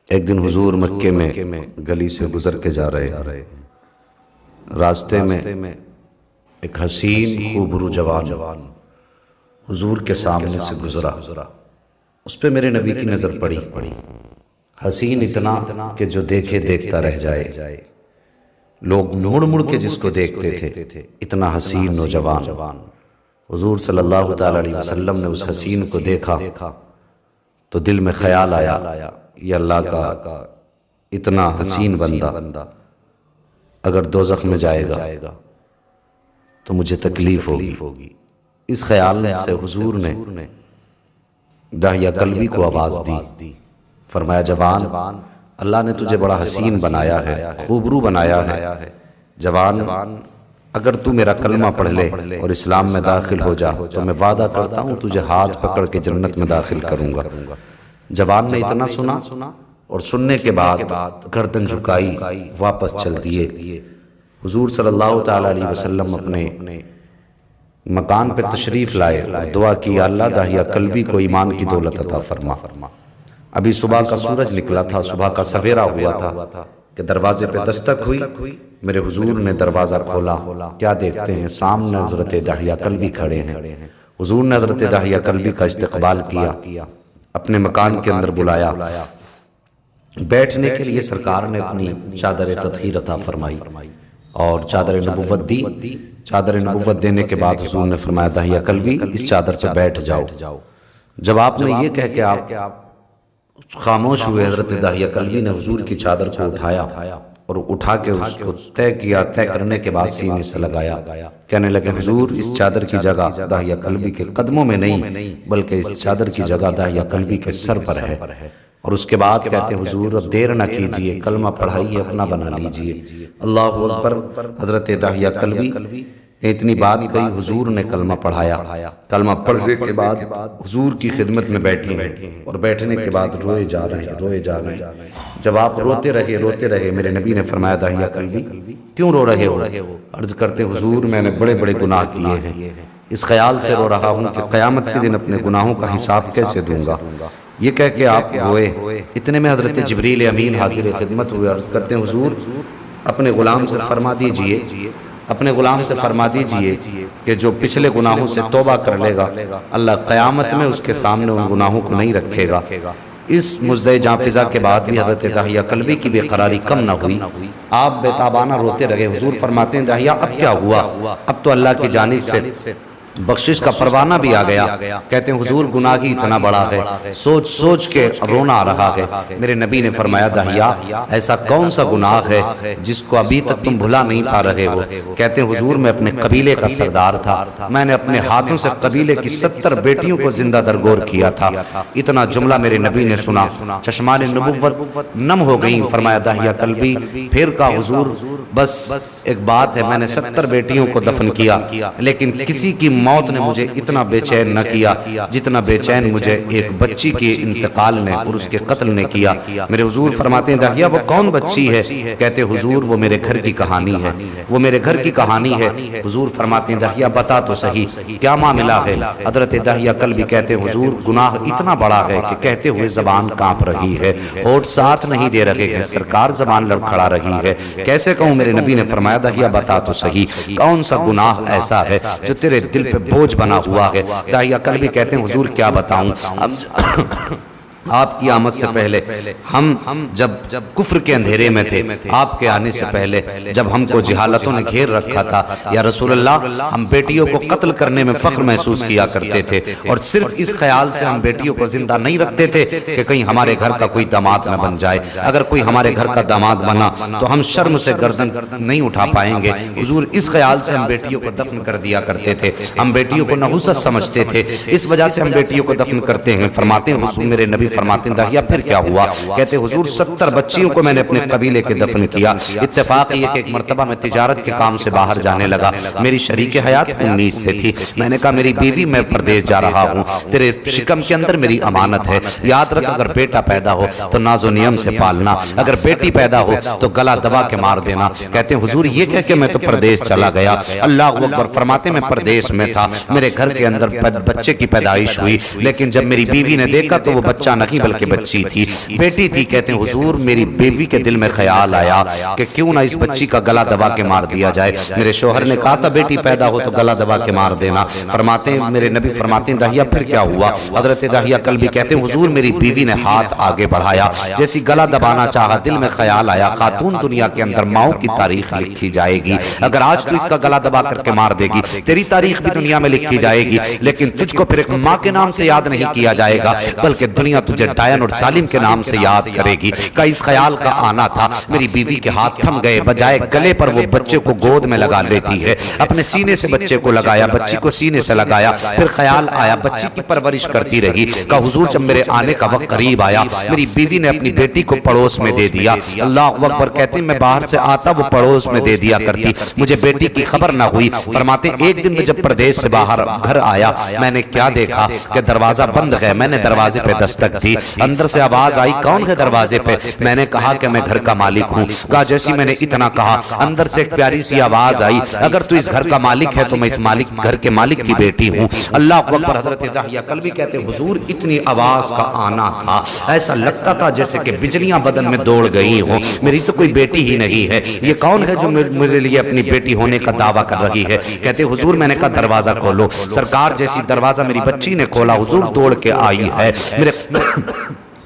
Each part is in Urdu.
ایک دن حضور مکے میں گلی سے گزر کے جا رہے، راستے میں ایک حسین خوبرو جوان حضور کے سامنے سے گزرا۔ اس پہ میرے نبی کی نظر پڑی، حسین اتنا کہ جو دیکھے دیکھتا رہ جائے، لوگ مڑ مڑ کے جس کو دیکھتے تھے، اتنا حسین نوجوان۔ حضور صلی اللہ تعالی علیہ وسلم نے اس حسین کو دیکھا تو دل میں خیال آیا، یہ اللہ کا اتنا حسین بندہ اگر دوزخ میں جائے گا تو مجھے تکلیف ہوگی۔ اس خیال سے حضور نے داہیہ قلبی کو آواز دی، فرمایا جوان، اللہ نے تجھے بڑا حسین بنایا ہے، خوبرو بنایا ہے۔ جوان، اگر تو میرا کلمہ پڑھ لے اور اسلام میں داخل ہو جا تو میں وعدہ کرتا ہوں تجھے ہاتھ پکڑ کے جنت میں داخل کروں گا۔ جوان نے اتنا سنا اور سننے کے بعد گردن جھکائی، واپس چل دیے۔ حضور صلی اللہ تعالی علیہ وسلم اپنے مکان پہ تشریف لائے اور دعا کی، اللہ داہیہ قلبی کو ایمان کی دولت عطا فرما۔ ابھی صبح کا سورج نکلا تھا، صبح کا سویرا ہوا تھا کہ دروازے پہ دستک ہوئی۔ میرے حضور نے دروازہ کھولا، کیا دیکھتے ہیں؟ سامنے حضرت داہیہ قلبی کھڑے ہیں۔ حضور نے حضرت داہیہ قلبی کا استقبال کیا، اپنے مکان کے اندر بلایا۔ بیٹھنے کے لیے سرکار نے اپنی چادر تطہیر عطا فرمائی اور چادر نبوت دی۔ چادر نبوت دینے کے بعد حضور نے فرمایا داہیہ قلبی اس چادر پہ بیٹھ جاؤ۔ جب آپ نے یہ کہہ کے آپ خاموش ہوئے، حضرت داہیہ قلبی نے حضور کی چادر کو اٹھایا اور اٹھا کے اس کو طے کرنے کے بعد سینے سے لگایا، کہنے لگے حضور اس چادر کی جگہ داہیہ قلبی کے قدموں میں نہیں بلکہ اس چادر کی جگہ داہیہ قلبی کے سر پر ہے۔ اور اس کے بعد کہتے ہیں حضور اب دیر نہ کیجئے، کلمہ پڑھائیے، اپنا بنا لیجئے۔ اللہ اکبر۔ حضرت داہیہ قلبی نے اتنی بات کہی، حضور نے کلمہ پڑھایا۔ کلمہ پڑھنے کے بعد حضور کی خدمت میں بیٹھے اور بیٹھنے کے بعد روئے جا رہے ہیں۔ جب آپ روتے رہے، میرے نبی نے فرمایا داہیہ قلبی کیوں رو رہے ہو؟ عرض کرتے حضور میں نے بڑے بڑے گناہ کیے ہیں، اس خیال سے رو رہا ہوں کہ قیامت کے دن اپنے گناہوں کا حساب کیسے دوں گا۔ یہ کہہ کے آپ روئے۔ اتنے میں حضرت جبریل امین حاضر خدمت ہوئے، عرض کرتے ہیں حضور اپنے غلام سے فرما دیجئے کہ جو پچھلے گناہوں سے توبہ کر لے گا اللہ قیامت میں اس کے سامنے ان گناہوں کو نہیں رکھے گا۔ اس مزدہ جاں فضا کے بعد بھی حضرت داہیہ قلبی کی بے قراری کم نہ ہوئی، آپ بے تابانہ روتے رہے۔ حضور فرماتے ہیں داہیہ اب کیا ہوا؟ اب تو اللہ کی جانب سے بخشش کا پروانہ بھی آ گیا۔ کہتے ہیں حضور گناہ ہی اتنا بڑا ہے، سوچ سوچ کے رونا آ رہا ہے۔ میرے نبی نے فرمایا داہیہ ایسا کون سا گناہ ہے جس کو ابھی تک تم بھلا نہیں پا رہے ہو؟ کہتے ہیں حضور میں اپنے قبیلے کا سردار تھا، میں نے اپنے ہاتھوں سے قبیلے کی 70 بیٹیوں کو زندہ درگور کیا تھا۔ اتنا جملہ میرے نبی نے سنا، چشمان نبوت نم ہو گئیں۔ فرمایا داہیہ قلبی پھر کا حضور بس ایک بات ہے، میں نے 70 بیٹیوں کو دفن کیا لیکن کسی کی موت نے مجھے اتنا بے چین نہ کیا جتنا بے چین مجھے ایک بچی کے انتقال نے اور اس کے قتل نے کیا۔ میرے حضور فرماتے ہیں داہیہ وہ کون بچی ہے؟ کہتے حضور وہ میرے گھر کی کہانی ہے، وہ میرے گھر کی کہانی ہے۔ حضور فرماتے ہیں داہیہ بتا تو صحیح کیا معاملہ ہے؟ حضرت داہیہ قلبی کہتے حضور گناہ اتنا بڑا ہے کہ کہتے ہوئے زبان کانپ رہی ہے، ہونٹ ساتھ نہیں دے رہے ہیں، سرکار زبان لڑکھڑا رہی ہے، کیسے کہوں؟ میرے نبی نے فرمایا داہیہ بتا تو صحیح کون سا گناہ ایسا ہے جو تیرے دل پہ بوجھ بنا ہوا ہے؟ داہیہ قلبی کہتے ہیں حضور کیا بتاؤں، آپ کی آمد سے پہلے ہم جب کفر کے اندھیرے میں تھے، آپ کے آنے سے پہلے جب ہم کو جہالتوں نے گھیر رکھا تھا، یا رسول اللہ ہم بیٹیوں کو قتل کرنے میں فخر محسوس کیا کرتے تھے اور صرف اس خیال سے ہم بیٹیوں کو زندہ نہیں رکھتے تھے کہ کہیں ہمارے گھر کا کوئی داماد نہ بن جائے، اگر کوئی ہمارے گھر کا داماد بنا تو ہم شرم سے گردن نہیں اٹھا پائیں گے۔ حضور اس خیال سے ہم بیٹیوں کو دفن کر دیا کرتے تھے، ہم بیٹیوں کو نحوست سمجھتے تھے، اس وجہ سے ہم بیٹیوں کو دفن کرتے ہیں۔ فرماتے ہیں حضور میرے نبی فرماتے ہیں داہیہ پھر کیا ہوا؟ کہتے حضور 70 بچیوں کو میں نے اپنے قبیلے کے دفن کیا۔ اتفاق یہ کہ ایک مرتبہ میں تجارت کے کام سے باہر جانے لگا، میری شریک حیات 19 سے تھی، میں نے کہا میری بیوی میں پردیس جا رہا ہوں، تیرے شکم کے اندر میری امانت ہے، یاد رکھ اگر بیٹا پیدا ہو تو ناز و نیم سے پالنا، اگر بیٹی پیدا ہو تو گلا دبا کے مار دینا۔ کہتے ہیں حضور یہ کہہ کہ میں تو پردیس چلا گیا۔ اللہ اکبر۔ فرماتے میں پردیس میں تھا، میرے گھر کے اندر بچے کی پیدائش ہوئی، لیکن جب میری بیوی نے دیکھا تو وہ بچہ نہیں بلکہ بچی تھی، بیٹی تھی۔ کہتے ہیں حضور میری بیوی کے دل میں خیال آیا کہ کیوں نہ اس بچی کا گلا دبا کے مار دیا جائے۔ میرے شوہر نے کہا تھا بیٹی پیدا ہو تو گلا دبا کے مار دینا۔ فرماتے ہیں میرے نبی فرماتے ہیں داہیہ پھر کیا ہوا؟ حضرت داہیہ کلبی کہتے ہیں حضور میری بیوی نے ہاتھ آگے بڑھایا، جیسی گلا دبانا چاہا دل میں خیال آیا خاتون دنیا کے اندر ماؤں کی تاریخ لکھی جائے گی، اگر آج تو اس کا گلا دبا کر کے مار دے گی تیری تاریخ بھی دنیا میں لکھی جائے گی، لیکن تجھ کو پھر ایک ماں کے نام سے یاد نہیں کیا جائے گا بلکہ دنیا تجھے ڈائن اور ظالم کے نام سے یاد کرے گی۔ کا اس خیال کا آنا تھا، میری بیوی کے ہاتھ تھم گئے، بجائے گلے پر وہ بچے کو گود میں لگا لیتی ہے، اپنے سینے سے بچے کو لگایا، بچی کو سینے سے لگایا، پھر خیال آیا بچی کی پرورش کرتی رہی۔ کا حضور جب میرے آنے کا وقت قریب آیا میری بیوی نے اپنی بیٹی کو پڑوس میں دے دیا۔ اللہ اکبر، کہتے ہیں میں باہر سے آتا وہ پڑوس میں دے دیا کرتی، مجھے بیٹی کی خبر نہ ہوئی۔ فرماتے ہیں ایک دن میں جب پردیس سے باہر گھر آیا میں نے کیا دیکھا کہ دروازہ بند ہے، میں نے دروازے پہ دستک دی، اندر سے آواز آئی کون ہے دروازے پہ؟ میں نے کہا کہ میں گھر کا مالک ہوں۔ کہا جیسی میں نے اتنا کہا اندر سے ایک پیاری سی آواز آئی اگر تو اس گھر کا مالک ہے تو میں اس گھر کے مالک کی بیٹی ہوں۔ اللہ اکبر۔ حضرت داہیہ کلبی کہتے ہیں حضور اتنی آواز کا آنا تھا ایسا لگتا تھا جیسے کہ بجلیاں بدن میں دوڑ گئی ہوں، میری تو کوئی بیٹی ہی نہیں ہے، یہ کون ہے جو میرے لیے اپنی بیٹی ہونے کا دعویٰ کر رہی ہے؟ کہتے حضور میں نے کہا دروازہ کھولو، سرکار جیسی دروازہ میری بچی نے کھولا حضور دوڑ کے آئی ہے، میرے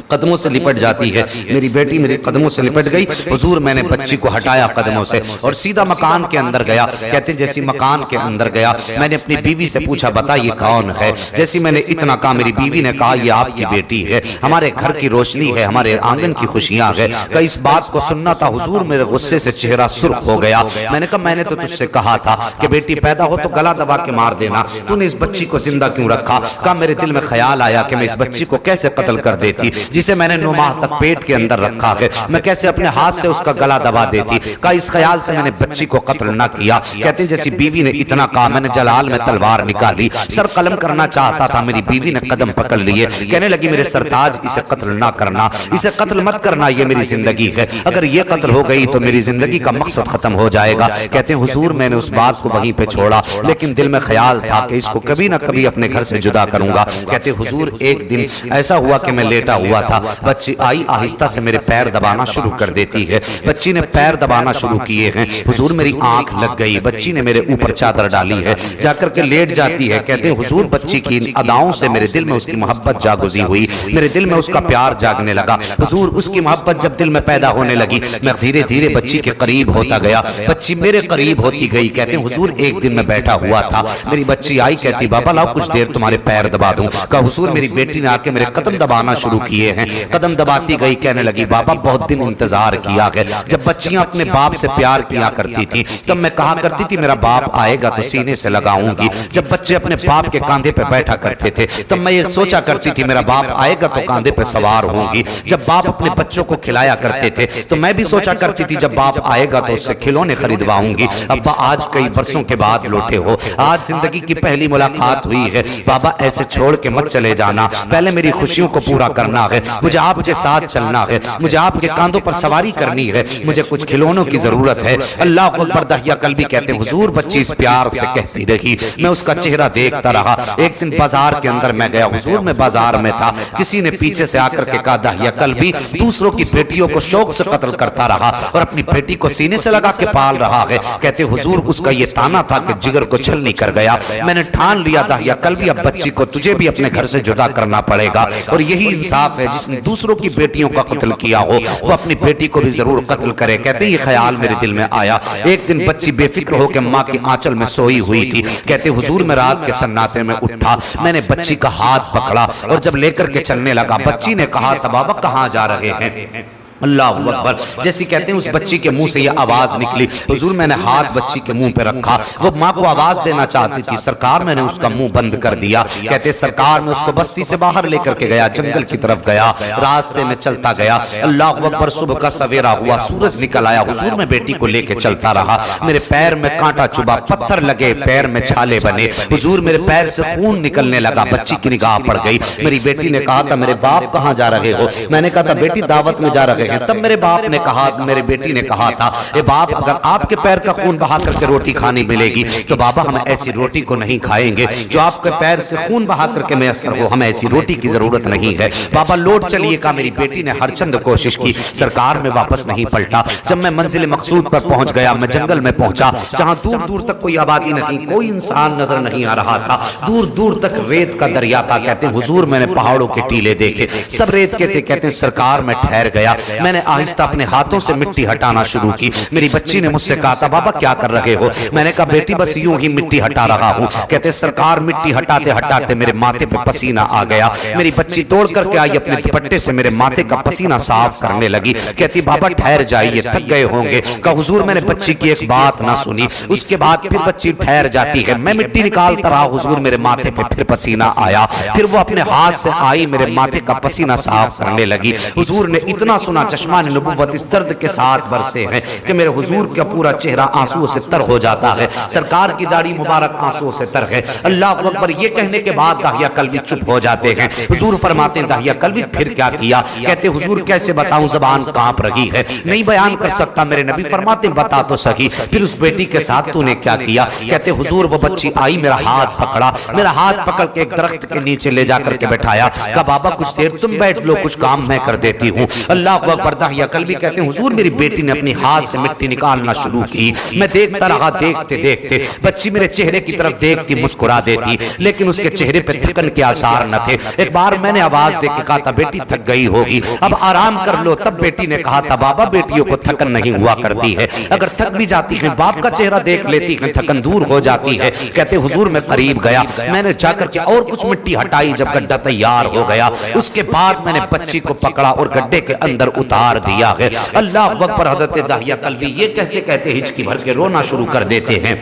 قدموں سے لپٹ جاتی ہے، میری بیٹی میرے قدموں سے لپٹ گئی۔ حضور میں نے بچی کو ہٹایا قدموں سے اور سیدھا مکان کے اندر گیا۔ کہتے ہیں جیسی مکان کے اندر گیا میں نے اپنی بیوی سے پوچھا بتا یہ کون ہے؟ جیسی میں نے اتنا کہا میری بیوی نے کہا یہ آپ کی بیٹی ہے، ہمارے گھر کی روشنی ہے، ہمارے آنگن کی خوشیاں ہے۔ کہ اس بات کو سننا تھا حضور میرے غصے سے چہرہ سرخ ہو گیا۔ میں نے کہا میں نے تو تجھ سے کہا تھا کہ بیٹی پیدا ہو تو گلا دبا کے مار دینا، تو نے اس بچی کو زندہ کیوں رکھا؟ کہا میرے دل میں خیال آیا کہ میں اس بچی کو کیسے قتل کر دیتی جسے میں نے 9 ماہ تک پیٹ کے اندر رکھا ہے، میں کیسے اپنے ہاتھ سے اس کا گلا دبا دیتی؟ کہا اس خیال سے میں نے بچی کو قتل نہ کیا۔ کہتے ہیں جیسی بیوی نے اتنا کہا میں نے جلال میں تلوار نکالی، سر قلم کرنا چاہتا تھا، میری بیوی نے قدم پکڑ لیے، کہنے لگی میرے سرتاج اسے قتل نہ کرنا، اسے قتل مت کرنا، یہ میری زندگی ہے، اگر یہ قتل ہو گئی تو میری زندگی کا مقصد ختم ہو جائے گا۔ کہتے ہیں حضور میں نے اس بات کو وہیں پہ چھوڑا لیکن دل میں خیال تھا کہ اس کو کبھی نہ کبھی اپنے گھر سے جدا کروں گا۔ کہتے ہیں حضور ایک دن ایسا ہوا کہ میں لیٹا ہوا تھا، بچی آئی آہستہ سے میرے پیر دبانا شروع کر دیتی ہے، بچی نے پیر دبانا شروع کیے ہیں، حضور میری آنکھ لگ گئی، بچی نے میرے اوپر چادر ڈالی ہے، جا کر کے لیٹ جاتی ہے۔ کہتے ہیں حضور بچی کی ان اداؤں سے میرے دل میں اس کی محبت جاگزی ہوئی، میرے دل میں اس کا پیار جاگنے لگا۔ حضور اس کی محبت جب دل میں پیدا ہونے لگی میں دھیرے دھیرے بچی کے قریب ہوتا گیا، بچی میرے قریب ہوتی گئی۔ کہتے ہیں حضور ایک دن میں بیٹھا ہوا تھا، میری بچی آئی کہتی بابا لاؤ کچھ دیر تمہارے پیر دبا دوں۔ کہا حضور میری بیٹی نے آ کے میرے قدم دبانا شروع کیے ہیں، قدم دباتی گئی، کہنے لگی بابا بہت دن انتظار کیا ہے، جب بچیاں اپنے باپ سے پیار کیا کرتی تھی تب میں کہا کرتی تھی میرا باپ آئے گا تو سینے سے لگاؤں گی، جب بچے اپنے باپ کے کاندھے پہ بیٹھا کرتے تھے تب میں یہ سوچا کرتی تھی میرا باپ آئے گا تو کاندھے پہ سوار ہوں گی، جب باپ اپنے بچوں کو کھلایا کرتے تھے تو میں بھی سوچا کرتی تھی جب باپ آئے گا تو اس سے کھلونے خریدواؤں گی۔ ابا آج کئی برسوں کے بعد لوٹے ہو، آج زندگی کی پہلی ملاقات ہوئی ہے، بابا ایسے چھوڑ کے مت چلے جانا، پہلے میری خوشیوں کو پورا کرنا ہے، مجھے آپ کے ساتھ چلنا ہے، مجھے آپ کے کاندھوں پر سواری کرنی ہے، مجھے کچھ کھلونوں کی ضرورت ہے۔ اللہ اکبر۔ داہیہ کلبی کہتے ہیں حضور بچی اس پیار سے کہتی رہی، میں اس کا چہرہ دیکھتا رہا۔ ایک دن بازار کے اندر میں گیا، حضور میں بازار میں تھا، کسی نے پیچھے سے آ کر کے کہا داہیہ کلبی دوسروں کی بیٹیوں کو شوق سے قتل کرتا رہا اور اپنی بیٹی کو سینے سے لگا کے پال رہا ہے۔ کہتے حضور اس کا یہ تانا تھا کہ جگر کو چھلنی کر گیا، میں نے ٹھان لیا داہیہ کلبی اب بچی کو تجھے بھی اپنے گھر سے جدا کرنا پڑے گا، اور یہی انصاف ہے جس نے دوسروں کی بیٹیوں کا قتل کیا ہو وہ اپنی بیٹی کو بھی ضرور قتل کرے۔ کہتے ہیں یہ خیال میرے دل میں آیا، ایک دن بچی بے فکر ہو کے ماں کی آنچل میں سوئی ہوئی تھی۔ کہتے حضور میں رات کے سناٹے میں اٹھا، میں نے بچی کا ہاتھ پکڑا اور جب لے کر کے چلنے لگا بچی نے کہا تھا بابا کہاں جا رہے ہیں؟ اللہ اکبر۔ جیسی کہتے ہیں اس بچی کے منہ سے یہ آواز نکلی، حضور میں نے ہاتھ بچی کے منہ پہ رکھا، وہ ماں کو آواز دینا چاہتی تھی، سرکار میں نے اس کا منہ بند کر دیا۔ کہتے سرکار میں اس کو بستی سے باہر لے کر کے گیا، جنگل کی طرف گیا، راستے میں چلتا گیا۔ اللہ اکبر۔ صبح کا سویرا ہوا، سورج نکل آیا، حضور میں بیٹی کو لے کے چلتا رہا، میرے پیر میں کانٹا چبھا، پتھر لگے، پیر میں چھالے بنے، حضور میرے پیر سے خون نکلنے لگا، بچی کی نگاہ پڑ گئی، میری بیٹی نے کہا تھا میرے باپ کہاں جا رہے ہو؟ میں نے کہا تھا بیٹی دعوت میں جا رہے ہیں۔ تب میرے باپ نے کہا، میرے بیٹی نے کہا تھا، اے باپ اگر آپ کے پیر کا خون بہا کر کے روٹی کھانی ملے گی تو بابا ہم ایسی روٹی کو نہیں کھائیں گے جو آپ کے پیر سے خون بہا کر کے میسر ہو، ہمیں ایسی روٹی کی ضرورت نہیں ہے۔ بابا لوٹ چلیے کا میری بیٹی نے ہر چند کوشش کی، سرکار میں واپس نہیں پلٹا۔ جب میں منزل مقصود پر پہنچ گیا، میں جنگل میں پہنچا جہاں دور دور تک کوئی آبادی نہیں، کوئی انسان نظر نہیں آ رہا تھا، دور دور تک ریت کا دریا تھا۔ کہتے ہیں حضور میں نے پہاڑوں کے ٹیلے دیکھے، سب ریت کے تھے۔ کہتے ہیں سرکار میں ٹھہر گیا، میں نے آہستہ اپنے ہاتھوں سے مٹی ہٹانا شروع کی۔ میری بچی نے مجھ سے کہا تھا بابا کیا کر رہے ہو؟ میں نے کہا بیٹی بس یوں ہی مٹی ہٹا رہا ہوں۔ کہتے سرکار مٹی ہٹاتے ہٹاتے میرے ماتھے پہ پسینہ آ گیا، میری بچی توڑ کر کے آئی، اپنے دوپٹے سے میرے ماتھے کا پسینہ صاف کرنے لگی۔ کہتی بابا ٹھہر جائیے، تھک گئے ہوں گے۔ کہا حضور میں نے بچی کی ایک بات نہ سنی۔ اس کے بعد پھر بچی ٹھہر جاتی ہے، میں مٹی نکالتا رہا، حضور میرے ماتھے پہ پھر پسینہ آیا، پھر وہ اپنے ہاتھ سے آئی میرے ماتھے کا پسینہ صاف کرنے لگی۔ حضور نے اتنا سنا، چشمان نبوت اس درد کے ساتھ برسے ہیں کہ میرے حضور کا پورا چہرہ آنسو سے تر ہو جاتا ہے، سرکار کی داڑھی مبارک آنسو سے تر ہے۔ اللہ اکبر یہ کہنے کے بعد داہیہ قلبی چپ ہو جاتے ہیں۔ حضور فرماتے ہیں داہیہ قلبی پھر کیا کیا؟ کہتے حضور کیسے بتاؤں، زبان کانپ رہی ہے، نہیں بیان کر سکتا۔ میرے نبی فرماتے ہیں بتا تو صحیح، پھر اس بیٹی کے ساتھ تو نے کیا کیا؟ کہتے حضور وہ بچی آئی، میرا ہاتھ پکڑا، میرا ہاتھ پکڑ کے ایک درخت کے نیچے لے جا کر کے بٹھایا، کہا بابا کچھ دیر تم بیٹھ لو، کچھ کام میں کر دیتی ہوں۔ اللہ اکبر۔ داہیہ قلبی کہتے ہیں حضور میری بیٹی نے اپنی ہاتھ سے مٹی نکالنا شروع کی، میں دیکھتا رہا، دیکھتے دیکھتے بچی میرے چہرے کی طرف دیکھتی مسکرا دیتی، لیکن اس کے چہرے پہ تھکن کے آثار نہ تھے۔ ایک بار میں نے آواز دے کے کہا تھا بیٹی تھک گئی ہوگی، اب آرام کر لو۔ تب بیٹی نے کہا تھا بابا بیٹیوں کو تھکن نہیں ہوا کرتی ہے، اگر تھک بھی جاتی ہیں باپ کا چہرہ دیکھ لیتی ہیں تھکن دور ہو جاتی ہے۔ کہتے حضور میں قریب گیا، میں نے جا کر کے اور کچھ مٹی ہٹائی، جب گڈھا تیار ہو گیا اس کے بعد میں نے بچی کو پکڑا اور گڈھے کے اندر اتار دیا ہے۔ اللہ اکبر۔ حضرت داہیہ قلبی یہ کہتے کہتے ہچکی بھر کے رونا شروع کر دیتے ہیں،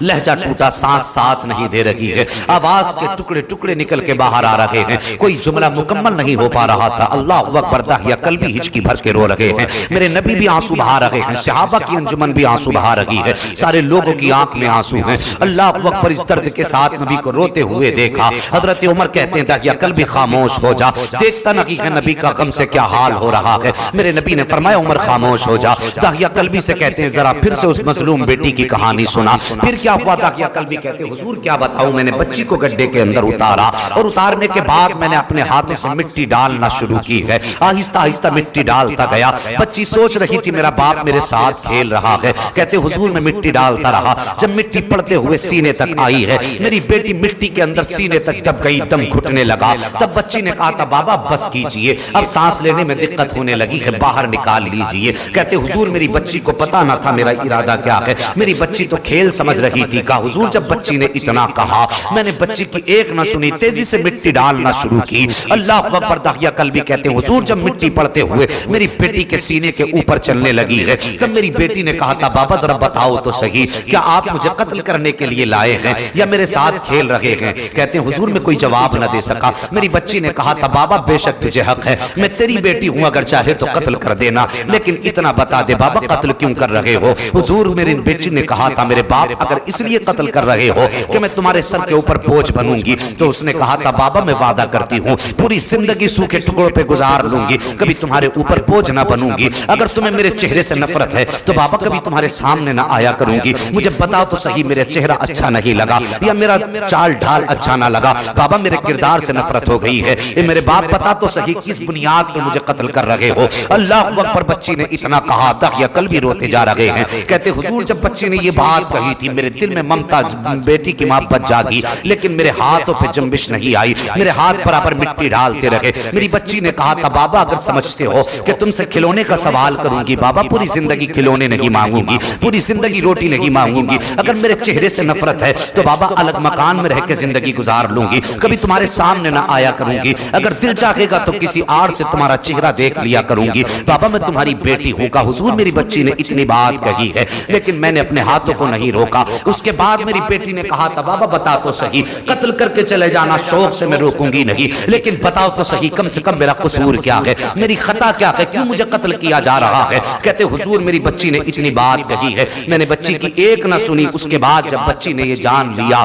لہجہ ٹوٹا، سانس ساتھ نہیں دے رہی ہے، آواز کے ٹکڑے ٹکڑے نکل کے باہر آ رہے ہیں، کوئی جملہ مکمل نہیں ہو پا رہا تھا۔ اللہ اکبر۔ داہیہ قلبی ہچکی بھر کے رو رہے ہیں، میرے نبی بھی آنسو بہا رہے ہیں، صحابہ کی انجمن بھی آنسو بہا رہی ہے، سارے لوگوں کی آنکھ میں آنسو ہیں۔ اللہ اکبر۔ اس درد کے ساتھ نبی کو روتے ہوئے دیکھا۔ حضرت عمر کہتے ہیں داہیہ قلبی خاموش ہو جا، دیکھتا نہیں ہے نبی کا غم سے کیا حال ہو رہا ہے۔ میرے نبی نے فرمایا عمر خاموش ہو جا۔ داہیہ قلبی سے کہتے ہیں ذرا پھر سے اس مظلوم بیٹی کی کہانی سنا، پھر کیا ہوا؟ داہیہ قلبی کہتے حضور کیا بتاؤں، میں نے بچی کو گڈھے کے اندر اتارا اور اتارنے کے بعد میں نے اپنے ہاتھوں سے مٹی ڈالنا شروع کی ہے، آہستہ آہستہ مٹی ڈالتا گیا۔ بچی سوچ رہی تھی میرا باپ میرے ساتھ کھیل رہا ہے، کہتے حضور میں مٹی ڈالتا رہا، جب مٹی پڑتے ہوئے سینے تک آئی ہے، میری بیٹی مٹی کے اندر سینے تک دب گئی، دم گھٹنے لگا۔ تب بچی نے کہا تھا بابا بس کیجئے، اب سانس لینے میں دقت ہونے لگی ہے، باہر نکال لیجئے۔ کہتے حضور میری بچی کو پتا نہ تھا میرا ارادہ کیا ہے، میری بچی تو کھیل سمجھ رہی تھی۔ کہا حضور جب بچی نے اتنا کہا میں نے بچی کی ایک نہ سنی، تیزی سے مٹی ڈالنا شروع کی۔ اللہ اکبر۔ داہیہ قلبی کہتے ہیں حضور جب مٹی پڑتے ہوئے میری بیٹی کے سینے کے اوپر چلنے لگی ہے، تب میری بیٹی نے کہا تھا بابا ذرا بتاؤ تو صحیح، کیا آپ مجھے قتل کرنے کے لیے لائے ہیں یا میرے ساتھ کھیل رہے ہیں؟ کہتے ہیں حضور میں کوئی جواب نہ دے سکا۔ میری بچی نے کہا تھا بابا بے شک تجھے حق ہے، میں تیری بیٹی ہوں، اگر چاہے تو قتل کر دینا، لیکن اتنا بتا دے بابا قتل کیوں کر رہے ہو؟ حضور میری بیٹی نے کہا تھا میرے باپ اگر اس لیے قتل کر رہے ہو کہ میں تمہارے سر کے اوپر بوجھ بنوں گی، تو اس نے کہا تھا بابا میں وعدہ کرتی ہوں پوری زندگی سوکھے ٹکڑوں پہ گزار لوں گی، کبھی تمہارے اوپر بوجھ نہ بنوں گی۔ اگر تمہیں میرے چہرے سے نفرت ہے تو بابا کبھی تمہارے سامنے نہ آیا کروں گی۔ مجھے بتاؤ تو صحیح میرے چہرہ اچھا نہیں لگا یا میرا چال ڈھال اچھا نہ لگا، بابا میرے کردار سے نفرت ہو گئی ہے، اے میرے باپ بتا تو صحیح کس بنیاد پہ مجھے قتل کر رہے ہو؟ اللہ اکبر۔ بچی نے اتنا کہا داہیہ قلبی روتے جا رہے ہیں، کہتے حضور جب بچی نے یہ بات کہی تھی میرے دل میں ممتا بیٹی کی محبت جاگی، لیکن میرے ہاتھوں پہ جنبش نہیں آئی، میرے ہاتھ برابر مٹی ڈالتے رہے۔ میری بچی نے کہا تھا بابا اگر سمجھتے ہو کہ تم سے کھلونے کا سوال کروں گی، بابا پوری زندگی کھلونے نہیں مانگوں گی، پوری زندگی روٹی نہیں مانگوں گی، اگر میرے چہرے سے نفرت ہے تو بابا الگ مکان میں رہ کے زندگی گزار لوں گی، کبھی تمہارے سامنے نہ آیا کروں گی، اگر دل چاہے گا تو کسی آڑ سے تمہارا چہرہ دیکھ لیا کروں گی، بابا میں تمہاری بیٹی ہوں۔ کا حضور میری بچی نے اتنی بات کہی ہے لیکن میں نے اپنے ہاتھوں کو نہیں روکا۔ اس کے بعد میری بیٹی نے کہا تھا بابا بتا تو صحیح، قتل کر کے چلے جانا شوق سے میں روکوں گی نہیں، لیکن بتاؤ تو صحیح کم سے کم میرا قصور کیا ہے، میری خطا کیا ہے، کیوں مجھے قتل کیا جا رہا ہے؟ کہتے حضور میری بچی نے اتنی بات کہی ہے، میں نے بچی کی ایک نہ سنی۔ اس کے بعد جب بچی نے یہ جان لیا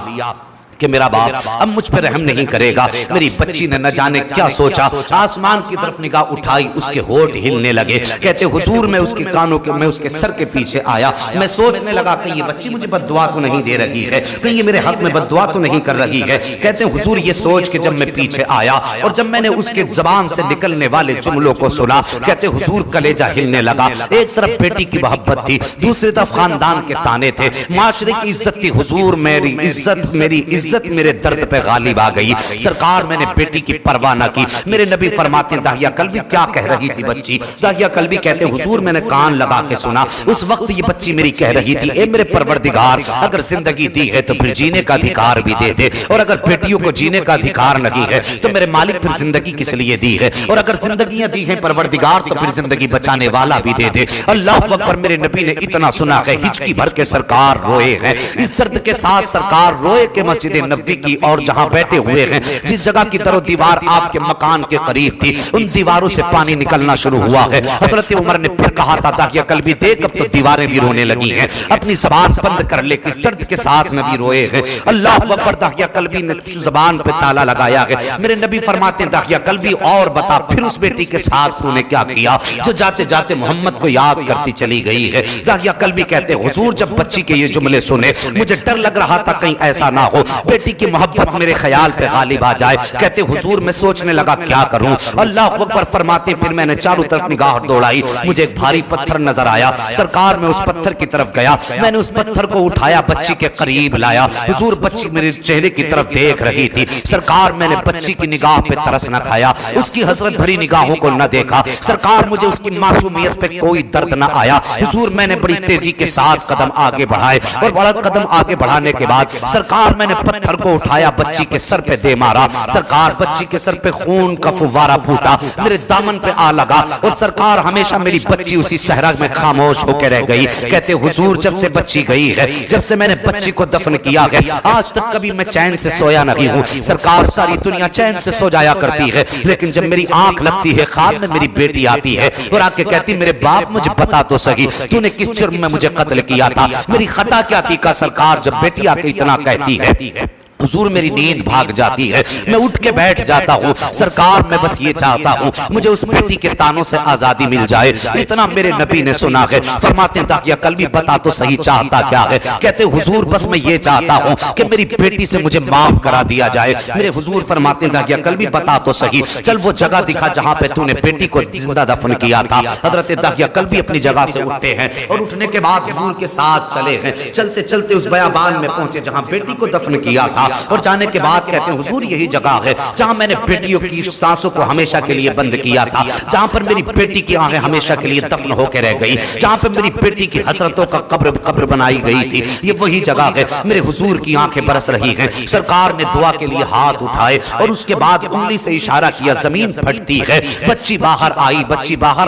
کہ میرا باپ اب مجھ پہ رحم نہیں کرے گا۔ میری بچی نے نہ جانے کیا سوچا، آسمان کی طرف نگاہ اٹھائی، اس کے ہونٹ ہلنے لگے۔ کہتے حضور میں اس کے کانوں کے میں اس کے سر کے پیچھے آیا، میں سوچنے لگا کہ یہ بچی مجھے بد دعا تو نہیں دے رہی ہے، کہیں یہ میرے حق میں بد دعا تو نہیں کر رہی ہے۔ کہتے حضور یہ سوچ کے جب میں پیچھے آیا اور جب میں نے اس کے زبان سے نکلنے والے جملوں کو سنا، کہتے حضور کلیجہ ہلنے لگا۔ ایک طرف بیٹی کی محبت تھی، دوسری طرف خاندان کے تانے تھے، معاشرے کی عزت تھی۔ حضور میری عزت میرے درد پہ غالب آ گئی۔ سرکار میں نے بیٹی کی پرواہ نہ کی۔ میرے نبی فرماتے ہیں داہیہ کلبی کیا کہہ رہی تھی بچی؟ داہیہ کلبی کہتے حضور میں نے کان لگا کے سنا، اس وقت یہ بچی میری کہہ رہی تھی اے میرے پروردگار اگر زندگی دی ہے تو پھر جینے کا ادھیکار بھی دے دے، اور اگر بیٹیوں کو جینے کا ادھیکار نہیں ہے تو میرے مالک پھر زندگی کس لیے دی ہے، اور اگر زندگیاں دی ہیں پروردگار تو پھر زندگی بچانے والا بھی دے دے۔ اللہ اکبر۔ میرے نبی نے اتنا سنا کہ ہچکی بھر کے سرکار روئے ہیں، اس درد کے ساتھ سرکار روئے کہ مسجد نبوی کی اور جہاں بیٹھے ہوئے ہیں جس جگہ کی در و دیوار آپ کے مکان کے قریب تھی ان دیواروں سے پانی نکلنا شروع ہوا ہے۔ حضرت عمر نے پھر کہا تھا داہیہ کلبی دیکھ اب تو دیواریں بھی رونے لگی ہیں، اپنی زبان بند کر لے، کس درد کے ساتھ نبی روئے ہیں۔ اللہ اکبر۔ داہیہ کلبی نے زبان پہ تالا لگایا ہے۔ میرے نبی فرماتے ہیں داہیہ کلبی اور بتا پھر اس بیٹی کے ساتھ تو نے کیا کیا جو جاتے جاتے محمد کو یاد کرتی چلی گئی ہے؟ داہیہ کلبی کہتے حضور جب بچی کے یہ جملے سنے مجھے ڈر لگ رہا تھا کہیں ایسا نہ ہو بیٹی کی محبت میرے خیال پہ غالب آ جائے۔ کہتے حضور میں سوچنے لگا کیا کروں۔ اللہ اکبر فرماتے پھر میں نے چاروں طرف نگاہ دوڑائی، مجھے ایک بھاری پتھر نظر آیا۔ سرکار میں اس پتھر کی طرف گیا، میں نے اس پتھر کو اٹھایا، بچی کے قریب لایا۔ حضور بچی میرے چہرے کی طرف دیکھ رہی تھی۔ سرکار میں نے بچی کی نگاہ پہ ترس نہ کھایا، اس کی حسرت بھری نگاہوں کو نہ دیکھا۔ سرکار مجھے اس کی معصومیت پہ کوئی درد نہ آیا۔ حضور میں نے بڑی تیزی کے ساتھ قدم آگے بڑھائے اور بڑا قدم آگے بڑھانے کے بعد سرکار میں نے پتھر کو اٹھایا، بچی کے سر پہ دے مارا۔ سرکار بچی کے سر پہ خون کا فوارہ پھوٹا، میرے دامن پہ آ لگا اور سرکار ہمیشہ میری بچی اسی صحرا میں خاموش ہو کے رہ گئی۔ کہتے حضور جب سے بچی گئی ہے، جب سے میں نے بچی کو دفن کیا ہے، آج تک کبھی میں چین سے سویا نہیں ہوں۔ سرکار ساری دنیا چین سے سو جایا کرتی ہے، لیکن جب میری آنکھ لگتی ہے خواب میں میری بیٹی آتی ہے اور آ کے کہتی میرے باپ مجھے بتا تو صحیح تو نے کس جرم میں مجھے قتل کیا تھا، میری خطا کیا تھی؟ کا سرکار جب بیٹی آ کے اتنا کہتی ہے حضور میری نیند بھاگ جاتی ہے، میں اٹھ کے بیٹھ جاتا ہوں۔ سرکار میں بس یہ چاہتا ہوں مجھے اس بیٹی کے تانوں سے آزادی مل جائے۔ اتنا میرے نبی نے سنا ہے۔ فرماتے ہیں داہیہ کلبی بتا تو صحیح چاہتا کیا ہے؟ کہتے حضور بس میں یہ چاہتا ہوں کہ میری بیٹی سے مجھے معاف کرا دیا جائے۔ میرے حضور فرماتے ہیں داہیہ کلبی بتا تو صحیح، چل وہ جگہ دکھا جہاں پہ تو نے بیٹی کو زندہ دفن کیا تھا۔ حضرت داہیہ کلبی اپنی جگہ سے اٹھتے ہیں اور اٹھنے کے بعد حضور کے ساتھ چلے ہیں، چلتے چلتے اس بیابان میں پہنچے جہاں بیٹی کو دفن کیا تھا، اور جانے کے بعد کہتے ہیں حضور یہی جگہ ہے جہاں میں نے بیٹیوں کی سانسوں کو ہمیشہ کے لیے بند کیا تھا، جہاں پر میری بیٹی کی آنکھیں ہمیشہ کے لیے دفن ہو کے رہ گئی، جہاں پر میری بیٹی کی حسرتوں کا قبر بنائی گئی تھی، یہ وہی جگہ ہے۔ میرے حضور کی آنکھیں برس رہی ہیں۔ سرکار نے دعا کے لیے ہاتھ اٹھائے اور اس کے بعد انگلی سے اشارہ کیا، زمین پھٹتی ہے۔ بچی باہر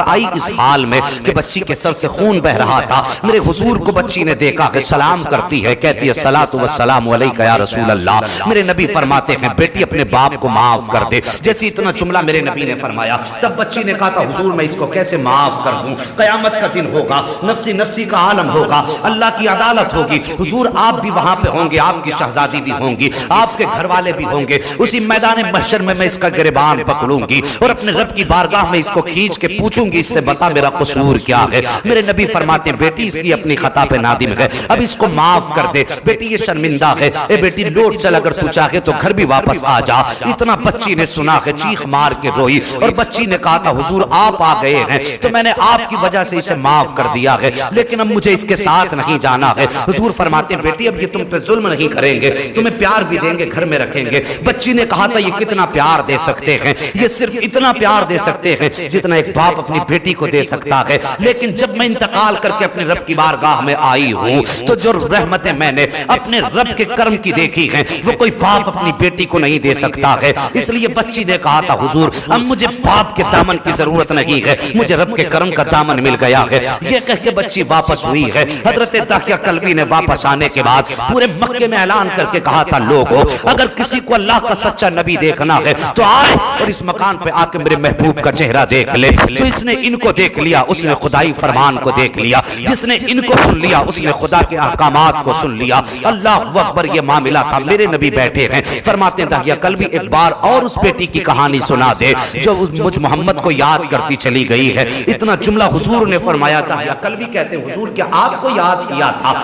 آئی اس حال میں کہ بچی کے سر سے خون بہ رہا تھا۔ میرے حضور کو بچی نے دیکھا کہ سلام کرتی ہے، کہتی ہے الصلاۃ والسلام علیک یا رسول اللہ۔ میرے نبی فرماتے ہیں بیٹی اپنے باپ کو معاف کر دے۔ جیسی اتنا جملہ میرے نبی نے فرمایا تب بچی نے کہا تھا حضور میں اس کو کیسے معاف کر دوں، قیامت کا دن ہوگا، نفسی نفسی کا عالم ہوگا، اللہ کی عدالت ہوگی، حضور آپ بھی وہاں پہ ہوں گے، آپ کی شہزادی بھی ہوں گی، آپ کے گھر والے بھی ہوں گے، اسی میدان محشر میں اس کا گریبان پکڑوں گی اور اپنے رب کی بارگاہ میں اس کو کھینچ کے پوچھوں گی اس سے بتا میرا قصور کیا ہے۔ میرے نبی فرماتے ہیں بیٹی اس کی اپنی خطا پہ نادم ہے، اب اس کو معاف کر دے، بیٹی یہ شرمندہ ہے، اے بیٹی لوٹ چل، اگر تو چاہے تو گھر بھی واپس آ جا۔ اتنا بچی نے سنا ہے، چیخ مار کے روئی اور بچی نے کہا تھا حضور آپ آ گئے ہیں تو میں نے آپ کی وجہ سے اسے معاف کر دیا ہے، لیکن اب مجھے اس کے ساتھ نہیں جانا ہے۔ حضور فرماتے ہیں بیٹی اب یہ تم پہ ظلم نہیں کریں گے، تمہیں پیار بھی دیں گے، گھر میں رکھیں گے۔ بچی نے کہا تھا یہ کتنا پیار دے سکتے ہیں، یہ صرف اتنا پیار دے سکتے ہیں جتنا ایک باپ اپنی بیٹی کو دے سکتا ہے، لیکن جب میں انتقال کر کے اپنے رب کی بارگاہ میں آئی ہوں تو جو رحمتیں میں نے اپنے رب کے کرم کی دیکھی ہیں وہ کوئی باپ اپنی بیٹی کو نہیں دے سکتا ہے۔ اس لیے بچی نے کہا تھا حضور اب مجھے باپ کے دامن کی ضرورت نہیں ہے، مجھے رب کے کرم کا دامن مل گیا ہے۔ یہ کہہ کے بچی واپس ہوئی ہے۔ حضرت داہیہ کلبی نے واپس آنے کے بعد پورے مکے میں اعلان کر کے کہا تھا لوگوں اگر کسی کو اللہ کا سچا نبی دیکھنا ہے تو آئے اور اس مکان پہ آ کے میرے محبوب کا چہرہ دیکھ لے۔ جو اس نے ان کو دیکھ لیا اس نے خدائی فرمان کو دیکھ لیا، جس نے ان کو سن لیا اس نے خدا کے احکامات کو سن لیا۔ اللہ اکبر، یہ معاملہ تھا۔ میرے میرے نبی بیٹھے ہیں، فرماتے ہیں داہیہ قلبی ایک بار اور اس بیٹی کی کہانی سنا دے جو مجھ محمد کو یاد کرتی چلی گئی ہے۔ اتنا جملہ حضور نے فرمایا، داہیہ قلبی کہتے ہیں حضور کیا آپ کو یاد کیا تھا؟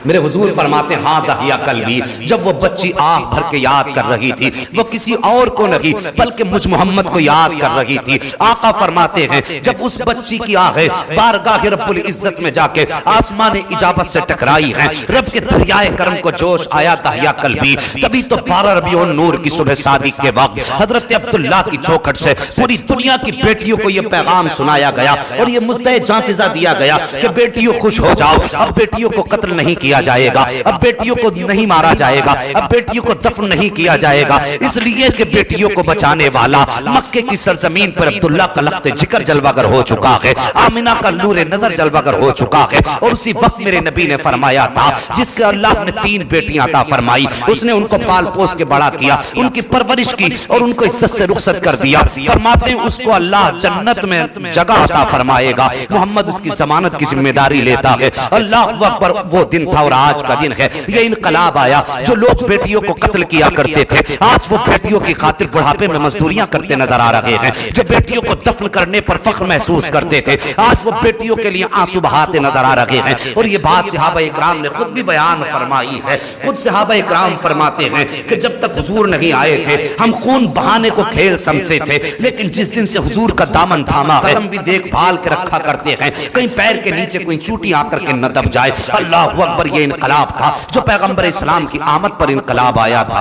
میرے حضور فرماتے ہیں ہاں داہیہ قلبی، جب وہ بچی آہ بھر کے یاد کر رہی تھی، وہ کسی اور کو نہیں بلکہ مجھ محمد کو یاد کر رہی تھی۔ آقا فرماتے ہیں جب اس بچی کی آہیں بارگاہ رب العزت میں جا کے آسمان اجابت سے ٹکرائی ہیں، رب کے دریائے کرم کو جوش آیا داہیہ قلبی، تبھی تو 12 ربیع النور کی صبح صادق کے وقت حضرت عبداللہ کی چوکھٹ سے پوری دنیا کی بیٹیوں کو یہ پیغام سنایا گیا اور یہ مستہ جانفزہ دیا گیا کہ بیٹیوں خوش ہو جاؤ، اب بیٹیوں کو قتل نہیں کیا جائے گا، اب بیٹیوں کو نہیں مارا جائے گا، اب بیٹیوں کو دفن نہیں کیا جائے گا، اس لیے کہ بیٹیوں کو بچانے والا مکے کی سرزمین پر عبداللہ کا لخت جگر جلوگر ہو چکا ہے، آمنہ کا نور نظر جلوگر ہو چکا ہے۔ اور اسی وقت میرے نبی نے فرمایا تھا جس کے اللہ نے 3 بیٹیاں عطا فرمائی، اس نے ان کو پال پوس کے بڑا کیا، ان کی پرورش کی اور ان کو عزت سے رخصت کر دیا، فرماتے ہیں اس کو اللہ جنت میں جگہ عطا فرمائے گا۔ محمد اس کی ضمانت کی ذمہ داری لیتا ہے۔ اللہ اکبر، وہ دن تھا اور آج کا دن ہے، یہ انقلاب آیا۔ جو لوگ بیٹیوں کو قتل کیا کرتے تھے آج وہ بیٹیوں کی خاطر بڑھاپے میں مزدوریاں کرتے نظر آ رہے ہیں، جو بیٹیوں کو دفن کرنے پر فخر محسوس کرتے تھے آج وہ بیٹیوں کے لیے آنسو بہاتے نظر آ رہے ہیں۔ اور یہ بات صحابہ اکرام نے خود بھی بیان فرمائی ہے، خود صحابہ اکرام فرماتے ہیں کہ جب تک حضور نہیں آئے تھے ہم خون بہانے کو کھیل سمجھتے تھے، لیکن جس دن سے حضور کا دامن تھاما ہے قدم بھی دیکھ بھال کے رکھا کرتے ہیں، کہیں پیر کے نیچے کوئی چوٹی آ کر کے نہ دب جائے۔ اللہ اکبر، یہ انقلاب تھا جو پیغمبر اسلام کی آمد پر انقلاب آیا تھا۔